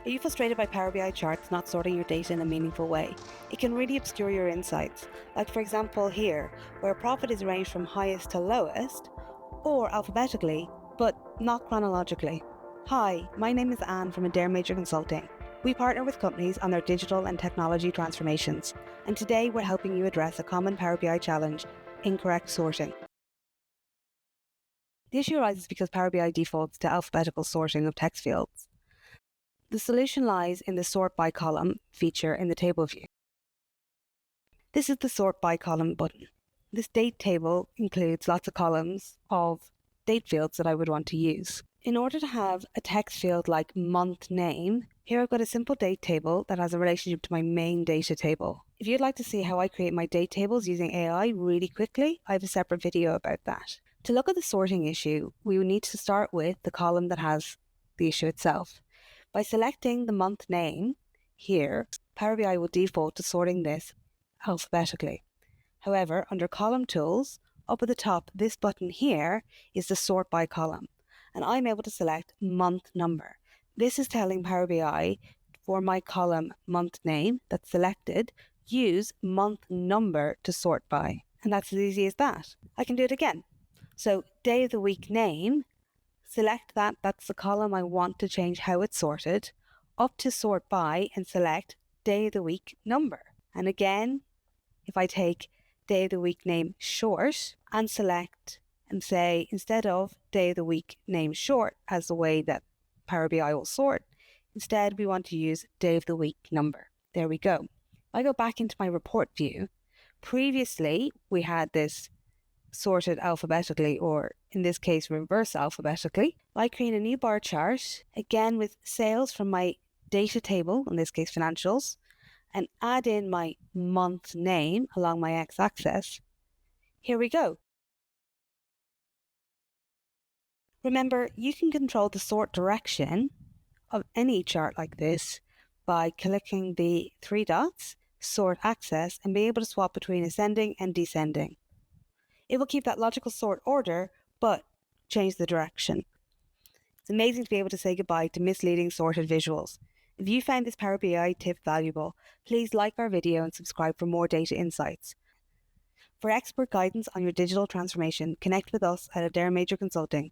Are you frustrated by Power BI charts not sorting your data in a meaningful way? It can really obscure your insights, like for example here, where a profit is arranged from highest to lowest, or alphabetically, but not chronologically. Hi, my name is Anne from Adair-Major Consulting. We partner with companies on their digital and technology transformations, and today we're helping you address a common Power BI challenge: incorrect sorting. The issue arises because Power BI defaults to alphabetical sorting of text fields. The solution lies in the Sort By Column feature in the table view. This is the Sort By Column button. This date table includes lots of columns of date fields that I would want to use. In order to have a text field like month name, here I've got a simple date table that has a relationship to my main data table. If you'd like to see how I create my date tables using AI really quickly, I have a separate video about that. To look at the sorting issue, we would need to start with the column that has the issue itself. By selecting the month name here, Power BI will default to sorting this alphabetically. However, under Column Tools, up at the top, this button here is the Sort By Column, and I'm able to select month number. This is telling Power BI for my column month name that's selected, use month number to sort by. And that's as easy as that. I can do it again. So day of the week name, select that, that's the column I want to change how it's sorted, up to sort by and select day of the week number. And again, if I take day of the week name short and select and say, instead of day of the week name short as the way that Power BI will sort, instead we want to use day of the week number. There we go. If I go back into my report view, previously we had this sorted alphabetically, or in this case reverse alphabetically. I create a new bar chart, again with sales from my data table, in this case financials, and add in my month name along my x-axis. Here we go. Remember, you can control the sort direction of any chart like this by clicking the three dots, sort axis, and be able to swap between ascending and descending. It will keep that logical sort order, but change the direction. It's amazing to be able to say goodbye to misleading sorted visuals. If you found this Power BI tip valuable, please like our video and subscribe for more data insights. For expert guidance on your digital transformation, connect with us at Adair-Major Consulting